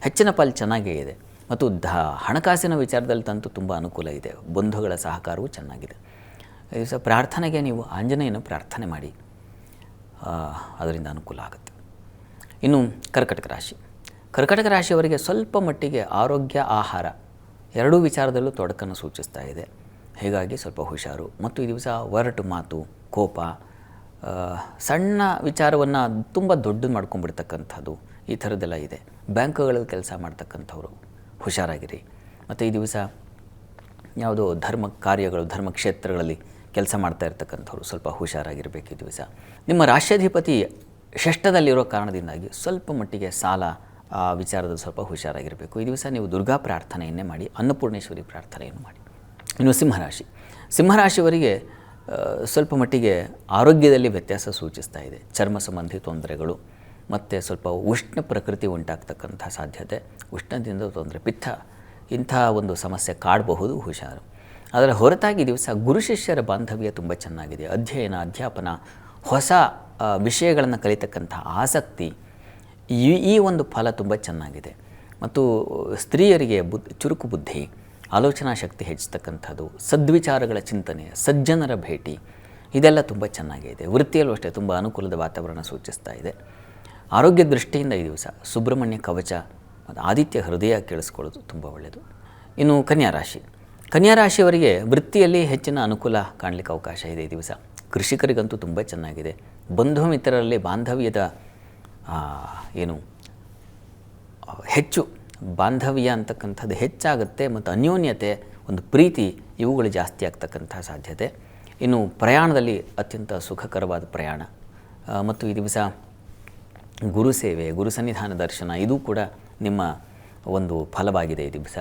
ಹೆಚ್ಚಿನ ಪಾಲು ಚೆನ್ನಾಗೇ ಇದೆ. ಮತ್ತು ಹಣಕಾಸಿನ ವಿಚಾರದಲ್ಲಿ ತಂತು ತುಂಬ ಅನುಕೂಲ ಇದೆ. ಬಂಧುಗಳ ಸಹಕಾರವೂ ಚೆನ್ನಾಗಿದೆ. ಈ ದಿವಸ ಪ್ರಾರ್ಥನೆಗೆ ನೀವು ಆಂಜನೇಯನ ಪ್ರಾರ್ಥನೆ ಮಾಡಿ, ಅದರಿಂದ ಅನುಕೂಲ ಆಗುತ್ತೆ. ಇನ್ನು ಕರ್ಕಟಕ ರಾಶಿ. ಕರ್ಕಟಕ ರಾಶಿಯವರಿಗೆ ಸ್ವಲ್ಪ ಮಟ್ಟಿಗೆ ಆರೋಗ್ಯ, ಆಹಾರ ಎರಡೂ ವಿಚಾರದಲ್ಲೂ ತೊಡಕನ್ನು ಸೂಚಿಸ್ತಾ ಇದೆ. ಹೀಗಾಗಿ ಸ್ವಲ್ಪ ಹುಷಾರು. ಮತ್ತು ಈ ದಿವಸ ಒರಟು ಮಾತು, ಕೋಪ, ಸಣ್ಣ ವಿಚಾರವನ್ನು ತುಂಬ ದೊಡ್ಡದು ಮಾಡ್ಕೊಂಡ್ಬಿಡ್ತಕ್ಕಂಥದ್ದು, ಈ ಥರದ್ದೆಲ್ಲ ಇದೆ. ಬ್ಯಾಂಕ್ಗಳಲ್ಲಿ ಕೆಲಸ ಮಾಡ್ತಕ್ಕಂಥವ್ರು ಹುಷಾರಾಗಿರಿ. ಮತ್ತು ಈ ದಿವಸ ಯಾವುದೋ ಧರ್ಮ ಕಾರ್ಯಗಳು, ಧರ್ಮಕ್ಷೇತ್ರಗಳಲ್ಲಿ ಕೆಲಸ ಮಾಡ್ತಾ ಇರ್ತಕ್ಕಂಥವ್ರು ಸ್ವಲ್ಪ ಹುಷಾರಾಗಿರಬೇಕು ಈ ದಿವಸ. ನಿಮ್ಮ ರಾಷ್ಟ್ರಾಧಿಪತಿ ಷಷ್ಠದಲ್ಲಿರೋ ಕಾರಣದಿಂದಾಗಿ ಸ್ವಲ್ಪ ಮಟ್ಟಿಗೆ ಸಾಲ, ಆ ವಿಚಾರದಲ್ಲಿ ಸ್ವಲ್ಪ ಹುಷಾರಾಗಿರಬೇಕು. ಈ ದಿವಸ ನೀವು ದುರ್ಗಾ ಪ್ರಾರ್ಥನೆಯನ್ನೇ ಮಾಡಿ, ಅನ್ನಪೂರ್ಣೇಶ್ವರಿ ಪ್ರಾರ್ಥನೆಯನ್ನು ಮಾಡಿ. ಇನ್ನು ಸಿಂಹರಾಶಿ. ಸಿಂಹರಾಶಿಯವರಿಗೆ ಸ್ವಲ್ಪ ಮಟ್ಟಿಗೆ ಆರೋಗ್ಯದಲ್ಲಿ ವ್ಯತ್ಯಾಸ ಸೂಚಿಸ್ತಾ ಇದೆ. ಚರ್ಮ ಸಂಬಂಧಿ ತೊಂದರೆಗಳು ಮತ್ತು ಸ್ವಲ್ಪ ಉಷ್ಣ ಪ್ರಕೃತಿ ಉಂಟಾಗ್ತಕ್ಕಂಥ ಸಾಧ್ಯತೆ, ಉಷ್ಣದಿಂದ ತೊಂದರೆ, ಪಿತ್ತ, ಇಂಥ ಒಂದು ಸಮಸ್ಯೆ ಕಾಡಬಹುದು, ಹುಷಾರು. ಅದರ ಹೊರತಾಗಿ ದಿವಸ ಗುರು ಶಿಷ್ಯರ ಬಾಂಧವ್ಯ ತುಂಬ ಚೆನ್ನಾಗಿದೆ. ಅಧ್ಯಯನ, ಅಧ್ಯಾಪನ, ಹೊಸ ವಿಷಯಗಳನ್ನು ಕಲಿತಕ್ಕಂಥ ಆಸಕ್ತಿ, ಈ ಒಂದು ಫಲ ತುಂಬ ಚೆನ್ನಾಗಿದೆ. ಮತ್ತು ಸ್ತ್ರೀಯರಿಗೆ ಚುರುಕು ಬುದ್ಧಿ, ಆಲೋಚನಾ ಶಕ್ತಿ ಹೆಚ್ಚತಕ್ಕಂಥದ್ದು, ಸದ್ವಿಚಾರಗಳ ಚಿಂತನೆ, ಸಜ್ಜನರ ಭೇಟಿ, ಇದೆಲ್ಲ ತುಂಬ ಚೆನ್ನಾಗಿದೆ. ವೃತ್ತಿಯಲ್ಲೂ ಅಷ್ಟೇ ತುಂಬ ಅನುಕೂಲದ ವಾತಾವರಣ ಸೂಚಿಸ್ತಾ ಇದೆ. ಆರೋಗ್ಯ ದೃಷ್ಟಿಯಿಂದ ಈ ದಿವಸ ಸುಬ್ರಹ್ಮಣ್ಯ ಕವಚ ಮತ್ತು ಆದಿತ್ಯ ಹೃದಯ ಕೇಳಿಸ್ಕೊಳ್ಳೋದು ತುಂಬ ಒಳ್ಳೆಯದು. ಇನ್ನು ಕನ್ಯಾ ರಾಶಿ. ಕನ್ಯಾ ರಾಶಿಯವರಿಗೆ ವೃತ್ತಿಯಲ್ಲಿ ಹೆಚ್ಚಿನ ಅನುಕೂಲ ಕಾಣಲಿಕ್ಕೆ ಅವಕಾಶ ಇದೆ ಈ ದಿವಸ. ಕೃಷಿಕರಿಗಂತೂ ತುಂಬ ಚೆನ್ನಾಗಿದೆ. ಬಂಧು ಮಿತ್ರರಲ್ಲಿ ಬಾಂಧವ್ಯದ ಹೆಚ್ಚು ಬಾಂಧವ್ಯ ಅಂತಕ್ಕಂಥದ್ದು ಹೆಚ್ಚಾಗುತ್ತೆ. ಮತ್ತು ಅನ್ಯೋನ್ಯತೆ, ಒಂದು ಪ್ರೀತಿ, ಇವುಗಳು ಜಾಸ್ತಿ ಆಗ್ತಕ್ಕಂಥ ಸಾಧ್ಯತೆ. ಇನ್ನು ಪ್ರಯಾಣದಲ್ಲಿ ಅತ್ಯಂತ ಸುಖಕರವಾದ ಪ್ರಯಾಣ. ಮತ್ತು ಈ ದಿವಸ ಗುರು ಸೇವೆ, ಗುರು ಸನ್ನಿಧಾನ ದರ್ಶನ, ಇದು ಕೂಡ ನಿಮ್ಮ ಒಂದು ಫಲವಾಗಿದೆ ಈ ದಿವಸ.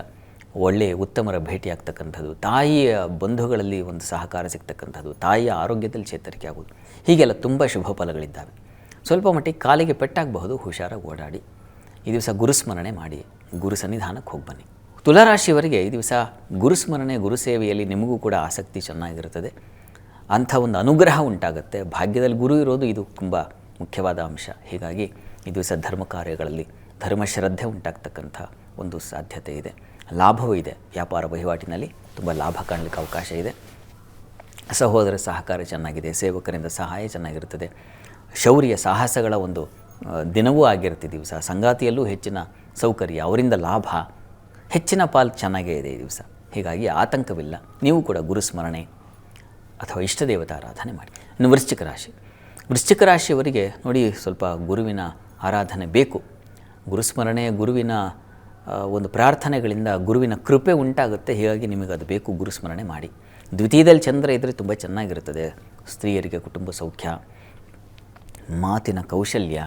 ಒಳ್ಳೆಯ ಉತ್ತಮರ ಭೇಟಿಯಾಗ್ತಕ್ಕಂಥದ್ದು, ತಾಯಿಯ ಬಂಧುಗಳಲ್ಲಿ ಒಂದು ಸಹಕಾರ ಸಿಗ್ತಕ್ಕಂಥದ್ದು, ತಾಯಿಯ ಆರೋಗ್ಯದಲ್ಲಿ ಚೇತರಿಕೆ ಆಗೋದು, ಹೀಗೆಲ್ಲ ತುಂಬ ಶುಭ ಫಲಗಳಿದ್ದಾವೆ. ಸ್ವಲ್ಪ ಮಟ್ಟಿಗೆ ಕಾಲಿಗೆ ಪೆಟ್ಟಾಗಬಹುದು, ಹುಷಾರಾಗಿ ಓಡಾಡಿ. ಈ ದಿವಸ ಗುರುಸ್ಮರಣೆ ಮಾಡಿ, ಗುರು ಸನ್ನಿಧಾನಕ್ಕೆ ಹೋಗಿ ಬನ್ನಿ. ತುಲಾರಾಶಿಯವರಿಗೆ ಈ ದಿವಸ ಗುರುಸ್ಮರಣೆ, ಗುರುಸೇವೆಯಲ್ಲಿ ನಿಮಗೂ ಕೂಡ ಆಸಕ್ತಿ ಚೆನ್ನಾಗಿರುತ್ತದೆ. ಅಂಥ ಒಂದು ಅನುಗ್ರಹ ಉಂಟಾಗುತ್ತೆ. ಭಾಗ್ಯದಲ್ಲಿ ಗುರು ಇರೋದು ಇದು ತುಂಬ ಮುಖ್ಯವಾದ ಅಂಶ. ಹೀಗಾಗಿ ಈ ದಿವಸ ಧರ್ಮ ಕಾರ್ಯಗಳಲ್ಲಿ ಧರ್ಮಶ್ರದ್ಧೆ ಉಂಟಾಗ್ತಕ್ಕಂಥ ಒಂದು ಸಾಧ್ಯತೆ ಇದೆ. ಲಾಭವೂ ಇದೆ. ವ್ಯಾಪಾರ ವಹಿವಾಟಿನಲ್ಲಿ ತುಂಬ ಲಾಭ ಕಾಣಲಿಕ್ಕೆ ಅವಕಾಶ ಇದೆ. ಸಹೋದರ ಸಹಕಾರ ಚೆನ್ನಾಗಿದೆ. ಸೇವಕರಿಂದ ಸಹಾಯ ಚೆನ್ನಾಗಿರುತ್ತದೆ. ಶೌರ್ಯ ಸಾಹಸಗಳ ಒಂದು ದಿನವೂ ಆಗಿರುತ್ತೆ ಈ ದಿವಸ. ಸಂಗಾತಿಯಲ್ಲೂ ಹೆಚ್ಚಿನ ಸೌಕರ್ಯ, ಅವರಿಂದ ಲಾಭ, ಹೆಚ್ಚಿನ ಪಾಲು ಚೆನ್ನಾಗೇ ಇದೆ ಈ ದಿವಸ. ಹೀಗಾಗಿ ಆತಂಕವಿಲ್ಲ. ನೀವು ಕೂಡ ಗುರುಸ್ಮರಣೆ ಅಥವಾ ಇಷ್ಟದೇವತಾ ಆರಾಧನೆ ಮಾಡಿ. ಇನ್ನು ವೃಶ್ಚಿಕ ರಾಶಿ. ವೃಶ್ಚಿಕ ರಾಶಿಯವರಿಗೆ ನೋಡಿ, ಸ್ವಲ್ಪ ಗುರುವಿನ ಆರಾಧನೆ ಬೇಕು. ಗುರುಸ್ಮರಣೆ, ಗುರುವಿನ ಒಂದು ಪ್ರಾರ್ಥನೆಗಳಿಂದ ಗುರುವಿನ ಕೃಪೆ ಉಂಟಾಗುತ್ತೆ. ಹೀಗಾಗಿ ನಿಮಗೆ ಅದು ಬೇಕು, ಗುರುಸ್ಮರಣೆ ಮಾಡಿ. ದ್ವಿತೀಯದಲ್ಲಿ ಚಂದ್ರ ಇದ್ದರೆ ತುಂಬ ಚೆನ್ನಾಗಿರುತ್ತದೆ. ಸ್ತ್ರೀಯರಿಗೆ ಕುಟುಂಬ ಸೌಖ್ಯ, ಮಾತಿನ ಕೌಶಲ್ಯ,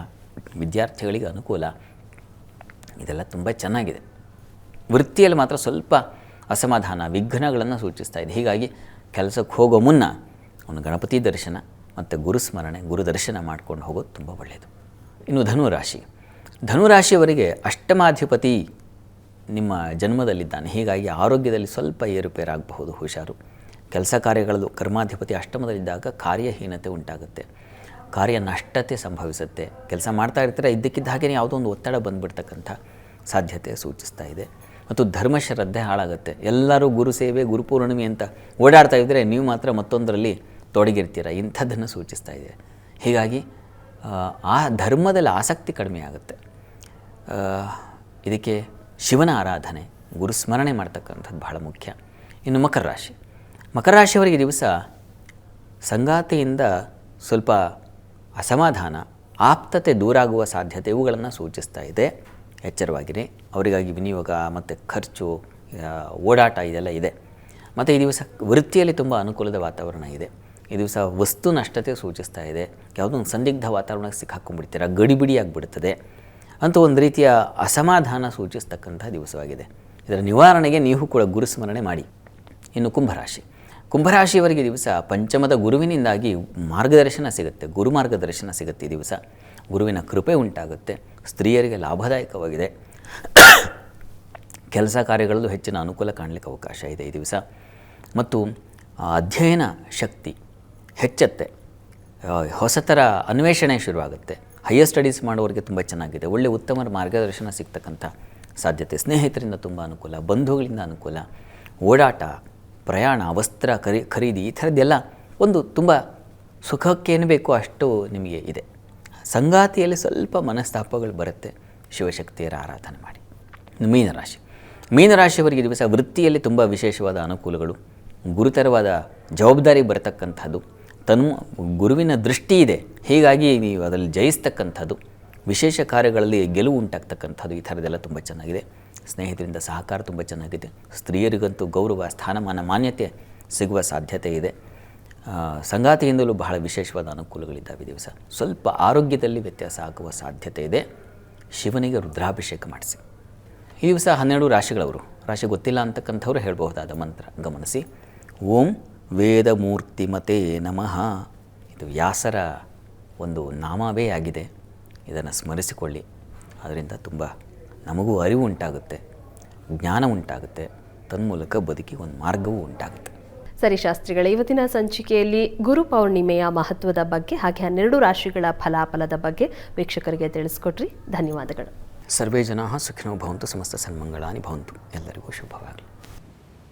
ವಿದ್ಯಾರ್ಥಿಗಳಿಗೆ ಅನುಕೂಲ, ಇದೆಲ್ಲ ತುಂಬ ಚೆನ್ನಾಗಿದೆ. ವೃತ್ತಿಯಲ್ಲಿ ಮಾತ್ರ ಸ್ವಲ್ಪ ಅಸಮಾಧಾನ, ವಿಘ್ನಗಳನ್ನು ಸೂಚಿಸ್ತಾ ಇದೆ. ಹೀಗಾಗಿ ಕೆಲಸಕ್ಕೆ ಹೋಗೋ ಮುನ್ನ ಒಂದು ಗಣಪತಿ ದರ್ಶನ ಮತ್ತು ಗುರುಸ್ಮರಣೆ, ಗುರು ದರ್ಶನ ಮಾಡ್ಕೊಂಡು ಹೋಗೋದು ತುಂಬ ಒಳ್ಳೆಯದು. ಇನ್ನು ಧನುರಾಶಿ. ಧನುರಾಶಿಯವರಿಗೆ ಅಷ್ಟಮಾಧಿಪತಿ ನಿಮ್ಮ ಜನ್ಮದಲ್ಲಿದ್ದಾನೆ. ಹೀಗಾಗಿ ಆರೋಗ್ಯದಲ್ಲಿ ಸ್ವಲ್ಪ ಏರುಪೇರಾಗಬಹುದು, ಹುಷಾರು. ಕೆಲಸ ಕಾರ್ಯಗಳದ್ದು ಕರ್ಮಾಧಿಪತಿ ಅಷ್ಟಮದಲ್ಲಿದ್ದಾಗ ಕಾರ್ಯಹೀನತೆ ಉಂಟಾಗುತ್ತೆ, ಕಾರ್ಯ ನಷ್ಟತೆ ಸಂಭವಿಸುತ್ತೆ. ಕೆಲಸ ಮಾಡ್ತಾ ಇರ್ತೀರ, ಇದ್ದಕ್ಕಿದ್ದ ಹಾಗೆ ಯಾವುದೋ ಒಂದು ಒತ್ತಡ ಬಂದುಬಿಡ್ತಕ್ಕಂಥ ಸಾಧ್ಯತೆ ಸೂಚಿಸ್ತಾ ಇದೆ. ಮತ್ತು ಧರ್ಮಶ್ರದ್ಧೆ ಹಾಳಾಗುತ್ತೆ. ಎಲ್ಲರೂ ಗುರು ಸೇವೆ, ಗುರುಪೂರ್ಣಿಮೆ ಅಂತ ಓಡಾಡ್ತಾ ಇದ್ದರೆ ನೀವು ಮಾತ್ರ ಮತ್ತೊಂದರಲ್ಲಿ ತೊಡಗಿರ್ತೀರ, ಇಂಥದ್ದನ್ನು ಸೂಚಿಸ್ತಾ ಇದೆ. ಹೀಗಾಗಿ ಆ ಧರ್ಮದಲ್ಲಿ ಆಸಕ್ತಿ ಕಡಿಮೆ ಆಗುತ್ತೆ. ಇದಕ್ಕೆ ಶಿವನ ಆರಾಧನೆ, ಗುರುಸ್ಮರಣೆ ಮಾಡ್ತಕ್ಕಂಥದ್ದು ಬಹಳ ಮುಖ್ಯ. ಇನ್ನು ಮಕರ ರಾಶಿ. ಮಕರ ರಾಶಿಯವರಿಗೆ ದಿವಸ ಸಂಗಾತಿಯಿಂದ ಸ್ವಲ್ಪ ಅಸಮಾಧಾನ, ಆಪ್ತತೆ ದೂರಾಗುವ ಸಾಧ್ಯತೆ ಇವುಗಳನ್ನು ಸೂಚಿಸ್ತಾ ಇದೆ. ಎಚ್ಚರವಾಗಿರಿ. ಅವರಿಗಾಗಿ ವಿನಿಯೋಗ ಮತ್ತು ಖರ್ಚು, ಓಡಾಟ ಇದೆಲ್ಲ ಇದೆ. ಮತ್ತು ಈ ದಿವಸ ವೃತ್ತಿಯಲ್ಲಿ ತುಂಬ ಅನುಕೂಲದ ವಾತಾವರಣ ಇದೆ. ಈ ದಿವಸ ವಸ್ತು ನಷ್ಟತೆ ಸೂಚಿಸ್ತಾ ಇದೆ. ಯಾವುದೋ ಒಂದು ಸಂದಿಗ್ಧ ವಾತಾವರಣಕ್ಕೆ ಸಿಕ್ಕಾಕೊಂಡ್ಬಿಡ್ತೀರ, ಗಡಿಬಿಡಿಯಾಗಿಬಿಡ್ತದೆ ಅಂತ ಒಂದು ರೀತಿಯ ಅಸಮಾಧಾನ ಸೂಚಿಸ್ತಕ್ಕಂಥ ದಿವಸವಾಗಿದೆ. ಇದರ ನಿವಾರಣೆಗೆ ನೀವು ಕೂಡ ಗುರುಸ್ಮರಣೆ ಮಾಡಿ. ಇನ್ನು ಕುಂಭರಾಶಿ. ಕುಂಭರಾಶಿಯವರಿಗೆ ದಿವಸ ಪಂಚಮದ ಗುರುವಿನಿಂದಾಗಿ ಮಾರ್ಗದರ್ಶನ ಸಿಗುತ್ತೆ, ಗುರು ಮಾರ್ಗದರ್ಶನ ಸಿಗುತ್ತೆ. ಈ ದಿವಸ ಗುರುವಿನ ಕೃಪೆ ಉಂಟಾಗುತ್ತೆ. ಸ್ತ್ರೀಯರಿಗೆ ಲಾಭದಾಯಕವಾಗಿದೆ. ಕೆಲಸ ಕಾರ್ಯಗಳಲ್ಲೂ ಹೆಚ್ಚಿನ ಅನುಕೂಲ ಕಾಣಲಿಕ್ಕೆ ಅವಕಾಶ ಇದೆ ಈ ದಿವಸ. ಮತ್ತು ಅಧ್ಯಯನ ಶಕ್ತಿ ಹೆಚ್ಚುತ್ತೆ, ಹೊಸತರ ಅನ್ವೇಷಣೆ ಶುರುವಾಗುತ್ತೆ. ಹೈಯರ್ ಸ್ಟಡೀಸ್ ಮಾಡೋರಿಗೆ ತುಂಬ ಚೆನ್ನಾಗಿದೆ. ಒಳ್ಳೆಯ ಉತ್ತಮ ಮಾರ್ಗದರ್ಶನ ಸಿಗ್ತಕ್ಕಂಥ ಸಾಧ್ಯತೆ. ಸ್ನೇಹಿತರಿಂದ ತುಂಬ ಅನುಕೂಲ, ಬಂಧುಗಳಿಂದ ಅನುಕೂಲ, ಓಡಾಟ, ಪ್ರಯಾಣ, ವಸ್ತ್ರ ಖರೀದಿ ಈ ಥರದ್ದೆಲ್ಲ ಒಂದು ತುಂಬ ಸುಖಕ್ಕೇನು ಬೇಕೋ ಅಷ್ಟು ನಿಮಗೆ ಇದೆ. ಸಂಗಾತಿಯಲ್ಲಿ ಸ್ವಲ್ಪ ಮನಸ್ತಾಪಗಳು ಬರುತ್ತೆ. ಶಿವಶಕ್ತಿಯರ ಆರಾಧನೆ ಮಾಡಿ. ಮೀನರಾಶಿ. ಮೀನರಾಶಿಯವರಿಗೆ ದಿವಸ ವೃತ್ತಿಯಲ್ಲಿ ತುಂಬ ವಿಶೇಷವಾದ ಅನುಕೂಲಗಳು, ಗುರುತರವಾದ ಜವಾಬ್ದಾರಿ ಬರತಕ್ಕಂಥದ್ದು, ಗುರುವಿನ ದೃಷ್ಟಿ ಇದೆ, ಹೀಗಾಗಿ ನೀವು ಅದರಲ್ಲಿ ಜಯಿಸ್ತಕ್ಕಂಥದ್ದು, ವಿಶೇಷ ಕಾರ್ಯಗಳಲ್ಲಿ ಗೆಲುವು ಉಂಟಾಗ್ತಕ್ಕಂಥದ್ದು, ಈ ಥರದ್ದೆಲ್ಲ ತುಂಬ ಚೆನ್ನಾಗಿದೆ. ಸ್ನೇಹಿತರಿಂದ ಸಹಕಾರ ತುಂಬ ಚೆನ್ನಾಗಿದೆ. ಸ್ತ್ರೀಯರಿಗಂತೂ ಗೌರವ, ಸ್ಥಾನಮಾನ, ಮಾನ್ಯತೆ ಸಿಗುವ ಸಾಧ್ಯತೆ ಇದೆ. ಸಂಗಾತಿಯಿಂದಲೂ ಬಹಳ ವಿಶೇಷವಾದ ಅನುಕೂಲಗಳಿದ್ದಾವೆ ಈ ದಿವಸ. ಸ್ವಲ್ಪ ಆರೋಗ್ಯದಲ್ಲಿ ವ್ಯತ್ಯಾಸ ಆಗುವ ಸಾಧ್ಯತೆ ಇದೆ. ಶಿವನಿಗೆ ರುದ್ರಾಭಿಷೇಕ ಮಾಡಿಸಿ. ಈ ದಿವಸ 12 ರಾಶಿಗಳವರು, ರಾಶಿ ಗೊತ್ತಿಲ್ಲ ಅಂತಕ್ಕಂಥವ್ರು ಹೇಳಬಹುದಾದ ಮಂತ್ರ ಗಮನಿಸಿ. ಓಂ ವೇದಮೂರ್ತಿಮತೆ ನಮಃ. ಇದು ವ್ಯಾಸರ ಒಂದು ನಾಮವೇ ಆಗಿದೆ. ಇದನ್ನು ಸ್ಮರಿಸಿಕೊಳ್ಳಿ. ಅದರಿಂದ ತುಂಬ ನಮಗೂ ಅರಿವು ಉಂಟಾಗುತ್ತೆ, ಜ್ಞಾನ ಉಂಟಾಗುತ್ತೆ, ತನ್ಮೂಲಕ ಬದುಕಿಗೆ ಒಂದು ಮಾರ್ಗವೂ ಉಂಟಾಗುತ್ತೆ. ಸರಿ ಶಾಸ್ತ್ರಿಗಳೇ, ಇವತ್ತಿನ ಸಂಚಿಕೆಯಲ್ಲಿ ಗುರು ಪೌರ್ಣಿಮೆಯ ಮಹತ್ವದ ಬಗ್ಗೆ ಹಾಗೆ 12 ರಾಶಿಗಳ ಫಲಾಫಲದ ಬಗ್ಗೆ ವೀಕ್ಷಕರಿಗೆ ತಿಳಿಸ್ಕೊಟ್ರಿ. ಧನ್ಯವಾದಗಳು. ಸರ್ವೇ ಜನಾಃ ಸುಖಿನೋ ಭವಂತು, ಸಮಸ್ತ ಸನ್ಮಂಗಳಾನಿ ಭವಂತು. ಎಲ್ಲರಿಗೂ ಶುಭವಾಗಲಿ.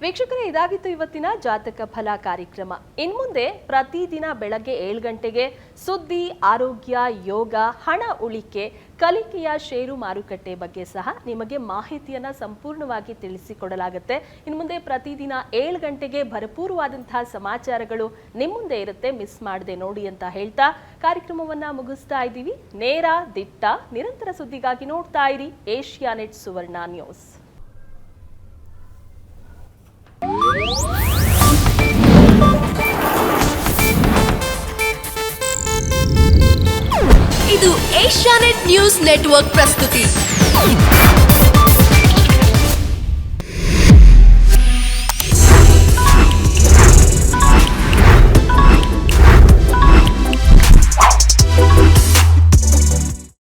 ವೀಕ್ಷಕರೇ, ಇದಾಗಿತ್ತು ಇವತ್ತಿನ ಜಾತಕ ಫಲ ಕಾರ್ಯಕ್ರಮ. ಇನ್ಮುಂದೆ ಪ್ರತಿದಿನ ಬೆಳಗ್ಗೆ 7 ಗಂಟೆಗೆ ಸುದ್ದಿ, ಆರೋಗ್ಯ, ಯೋಗ, ಹಣ ಉಳಿಕೆ, ಕಲಿಕೆಯ ಷೇರು ಮಾರುಕಟ್ಟೆ ಬಗ್ಗೆ ಸಹ ನಿಮಗೆ ಮಾಹಿತಿಯನ್ನು ಸಂಪೂರ್ಣವಾಗಿ ತಿಳಿಸಿಕೊಡಲಾಗುತ್ತೆ. ಇನ್ಮುಂದೆ ಪ್ರತಿದಿನ 7 ಗಂಟೆಗೆ ಭರಪೂರವಾದಂತಹ ಸಮಾಚಾರಗಳು ನಿಮ್ಮ ಮುಂದೆ ಇರುತ್ತೆ, ಮಿಸ್ ಮಾಡದೆ ನೋಡಿ ಅಂತ ಹೇಳ್ತಾ ಕಾರ್ಯಕ್ರಮವನ್ನು ಮುಗಿಸ್ತಾ ಇದ್ದೀವಿ. ನೇರ, ದಿಟ್ಟ, ನಿರಂತರ ಸುದ್ದಿಗಾಗಿ ನೋಡ್ತಾ ಇರಿ ಏಷ್ಯಾನೆಟ್ ಸುವರ್ಣ ನ್ಯೂಸ್. ಇದು ಏಷ್ಯಾನೆಟ್ ನ್ಯೂಸ್ ನೆಟ್ವರ್ಕ್ ಪ್ರಸ್ತುತಿ.